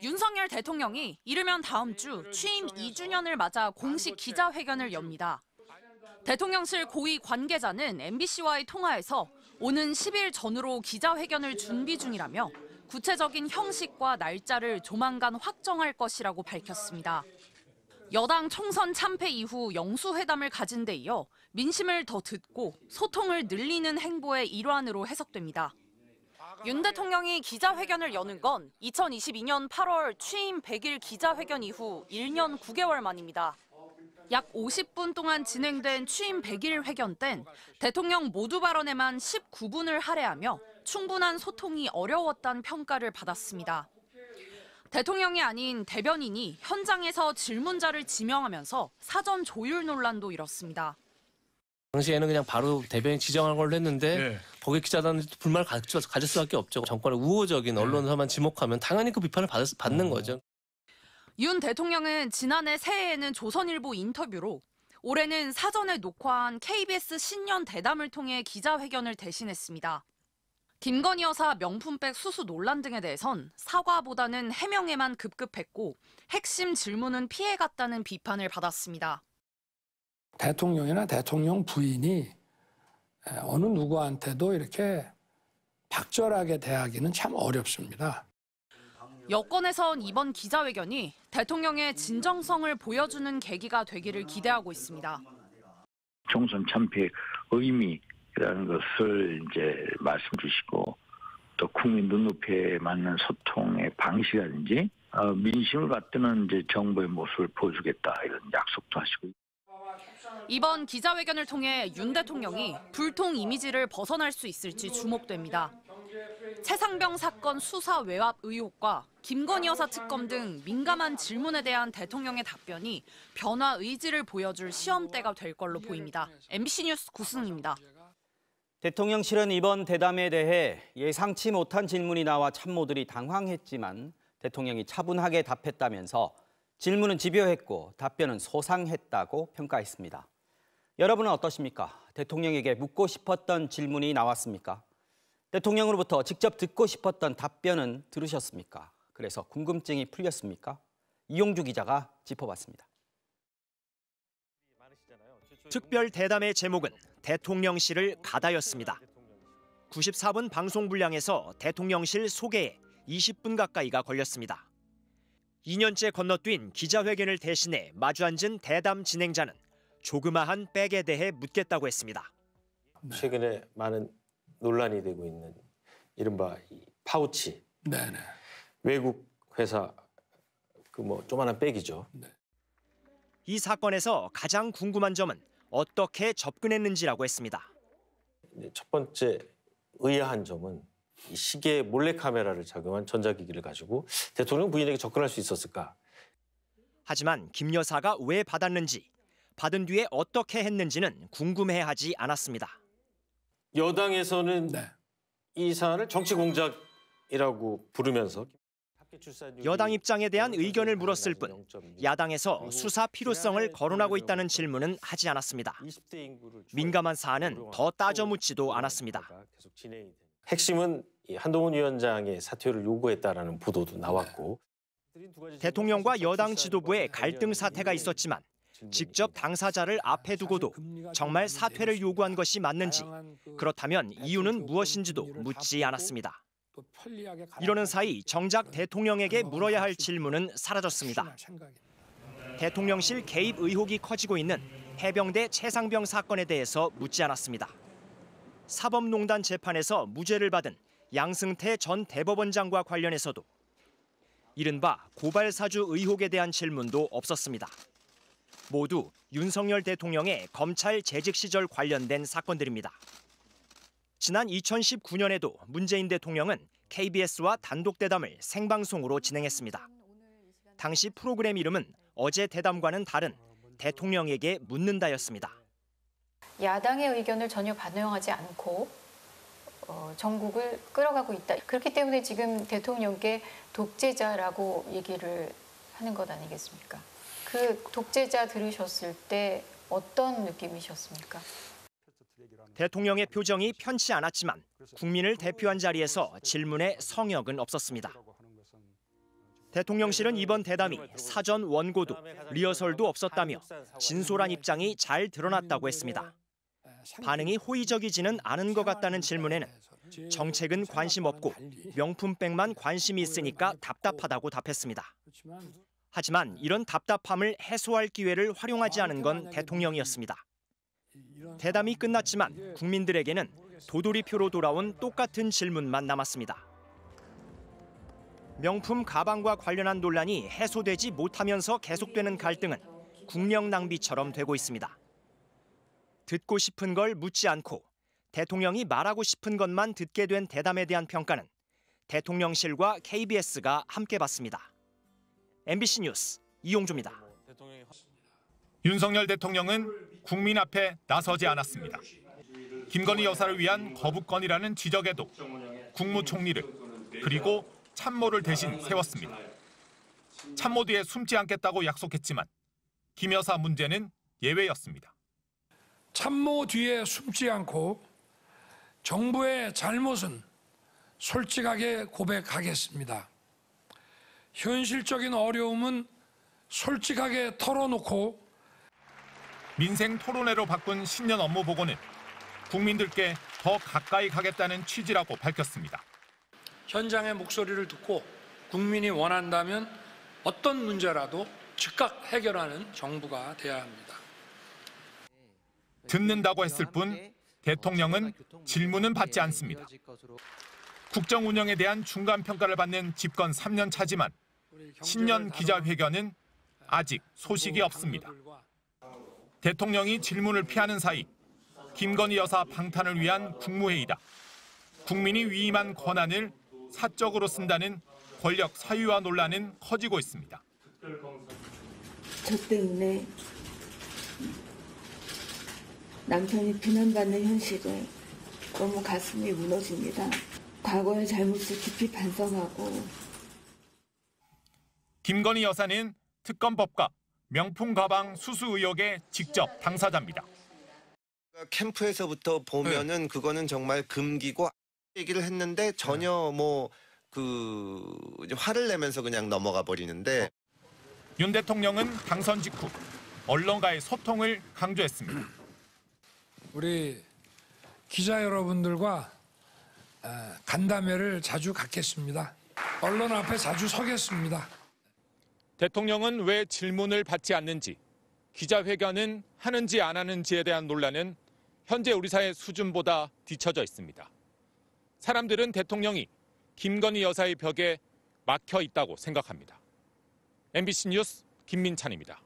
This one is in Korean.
윤석열 대통령이 이르면 다음 주 취임 2주년을 맞아 공식 기자회견을 엽니다. 대통령실 고위 관계자는 MBC와의 통화에서 오는 10일 전후로 기자회견을 준비 중이라며 구체적인 형식과 날짜를 조만간 확정할 것이라고 밝혔습니다. 여당 총선 참패 이후 영수회담을 가진 데 이어 민심을 더 듣고 소통을 늘리는 행보의 일환으로 해석됩니다. 윤 대통령이 기자회견을 여는 건 2022년 8월 취임 100일 기자회견 이후 1년 9개월 만입니다. 약 50분 동안 진행된 취임 100일 회견 땐 대통령 모두 발언에만 19분을 할애하며 충분한 소통이 어려웠다는 평가를 받았습니다. 대통령이 아닌 대변인이 현장에서 질문자를 지명하면서 사전 조율 논란도 일었습니다. 당시에는 그냥 바로 대변인 지정한 걸로 했는데 네. 거기에 기자단이 불만을 가질 수밖에 없죠. 정권의 우호적인 언론사만 지목하면 당연히 그 비판을 받는 거죠. 윤 대통령은 지난해 새해에는 조선일보 인터뷰로 올해는 사전에 녹화한 KBS 신년 대담을 통해 기자회견을 대신했습니다. 김건희 여사 명품백 수수 논란 등에 대해선 사과보다는 해명에만 급급했고 핵심 질문은 피해갔다는 비판을 받았습니다. 대통령이나 대통령 부인이 어느 누구한테도 이렇게 박절하게 대하기는 참 어렵습니다. 여권에선 이번 기자회견이 대통령의 진정성을 보여주는 계기가 되기를 기대하고 있습니다. 총선 참패의 의미라는 것을 이제 말씀 주시고 또 국민 눈높이에 맞는 소통의 방식이라든지 민심을 받드는 이제 정부의 모습을 보여주겠다 이런 약속도 하시고. 이번 기자회견을 통해 윤 대통령이 불통 이미지를 벗어날 수 있을지 주목됩니다. 최상병 사건 수사 외압 의혹과 김건희 여사 특검 등 민감한 질문에 대한 대통령의 답변이 변화 의지를 보여줄 시험대가 될 걸로 보입니다. MBC 뉴스 구승입니다. 대통령실은 이번 대담에 대해 예상치 못한 질문이 나와 참모들이 당황했지만 대통령이 차분하게 답했다면서 질문은 집요했고 답변은 소상했다고 평가했습니다. 여러분은 어떠십니까? 대통령에게 묻고 싶었던 질문이 나왔습니까? 대통령으로부터 직접 듣고 싶었던 답변은 들으셨습니까? 그래서 궁금증이 풀렸습니까? 이용주 기자가 짚어봤습니다. 특별 대담의 제목은 대통령실을 가다였습니다. 94분 방송 분량에서 대통령실 소개에 20분 가까이가 걸렸습니다. 2년째 건너뛴 기자회견을 대신해 마주 앉은 대담 진행자는 조그마한 백에 대해 묻겠다고 했습니다. 최근에 많은 논란이 되고 있는 이른바 파우치. 네네. 외국 회사 조그마한 백이죠. 네. 이 사건에서 가장 궁금한 점은 어떻게 접근했는지라고 했습니다. 첫 번째 의아한 점은 이 시계 몰래카메라를 작용한 전자기기를 가지고 대통령 부인에게 접근할 수 있었을까? 하지만 김 여사가 왜 받았는지, 받은 뒤에 어떻게 했는지는 궁금해하지 않았습니다. 여당에서는 네. 이 사안을 정치 공작이라고 부르면서 여당 입장에 대한 의견을 물었을 뿐 야당에서 수사 필요성을 거론하고 있다는 질문은 하지 않았습니다. 민감한 사안은 더 따져 묻지도 않았습니다. 핵심은 한동훈 위원장의 사퇴를 요구했다라는 보도도 나왔고 대통령과 여당 지도부의 갈등 사태가 있었지만 직접 당사자를 앞에 두고도 정말 사퇴를 요구한 것이 맞는지, 그렇다면 이유는 무엇인지도 묻지 않았습니다. 이러는 사이 정작 대통령에게 물어야 할 질문은 사라졌습니다. 대통령실 개입 의혹이 커지고 있는 해병대 최상병 사건에 대해서 묻지 않았습니다. 사법농단 재판에서 무죄를 받은 양승태 전 대법원장과 관련해서도 이른바 고발사주 의혹에 대한 질문도 없었습니다. 모두 윤석열 대통령의 검찰 재직 시절 관련된 사건들입니다. 지난 2019년에도 문재인 대통령은 KBS와 단독 대담을 생방송으로 진행했습니다. 당시 프로그램 이름은 어제 대담과는 다른 대통령에게 묻는다였습니다. 야당의 의견을 전혀 반영하지 않고 전국을 끌어가고 있다. 그렇기 때문에 지금 대통령께 독재자라고 얘기를 하는 것 아니겠습니까? 그 독재자 들으셨을 때 어떤 느낌이셨습니까? 대통령의 표정이 편치 않았지만 국민을 대표한 자리에서 질문에 성역은 없었습니다. 대통령실은 이번 대담이 사전 원고도 리허설도 없었다며 진솔한 입장이 잘 드러났다고 했습니다. 반응이 호의적이지는 않은 것 같다는 질문에는 정책은 관심 없고 명품백만 관심이 있으니까 답답하다고 답했습니다. 하지만 이런 답답함을 해소할 기회를 활용하지 않은 건 대통령이었습니다. 대담이 끝났지만 국민들에게는 도돌이표로 돌아온 똑같은 질문만 남았습니다. 명품 가방과 관련한 논란이 해소되지 못하면서 계속되는 갈등은 국력 낭비처럼 되고 있습니다. 듣고 싶은 걸 묻지 않고 대통령이 말하고 싶은 것만 듣게 된 대담에 대한 평가는 대통령실과 KBS가 함께 받습니다. MBC 뉴스 이용주입니다. 윤석열 대통령은 국민 앞에 나서지 않았습니다. 김건희 여사를 위한 거부권이라는 지적에도 국무총리를 그리고 참모를 대신 세웠습니다. 참모 뒤에 숨지 않겠다고 약속했지만 김 여사 문제는 예외였습니다. 참모 뒤에 숨지 않고 정부의 잘못은 솔직하게 고백하겠습니다. 현실적인 어려움은 솔직하게 털어놓고 민생 토론회로 바꾼 신년 업무 보고는 국민들께 더 가까이 가겠다는 취지라고 밝혔습니다. 현장의 목소리를 듣고 국민이 원한다면 어떤 문제라도 즉각 해결하는 정부가 돼야 합니다. 듣는다고 했을 뿐 대통령은 질문은 받지 않습니다. 국정 운영에 대한 중간 평가를 받는 집권 3년 차지만 신년 기자회견은 아직 소식이 없습니다. 대통령이 질문을 피하는 사이 김건희 여사 방탄을 위한 국무회의다. 국민이 위임한 권한을 사적으로 쓴다는 권력 사유화 논란은 커지고 있습니다. 저 때문에 남편이 비난받는 현실에 너무 가슴이 무너집니다. 과거의 잘못을 깊이 반성하고. 김건희 여사는 특검법과 명품 가방 수수 의혹의 직접 당사자입니다. 캠프에서부터 보면은 그거는 정말 금기고 얘기를 했는데 전혀 화를 내면서 그냥 넘어가 버리는데. 윤 대통령은 당선 직후 언론과의 소통을 강조했습니다. 우리 기자 여러분들과 간담회를 자주 갖겠습니다. 언론 앞에 자주 서겠습니다. 대통령은 왜 질문을 받지 않는지, 기자회견은 하는지 안 하는지에 대한 논란은 현재 우리 사회 수준보다 뒤처져 있습니다. 사람들은 대통령이 김건희 여사의 벽에 막혀 있다고 생각합니다. MBC 뉴스 김민찬입니다.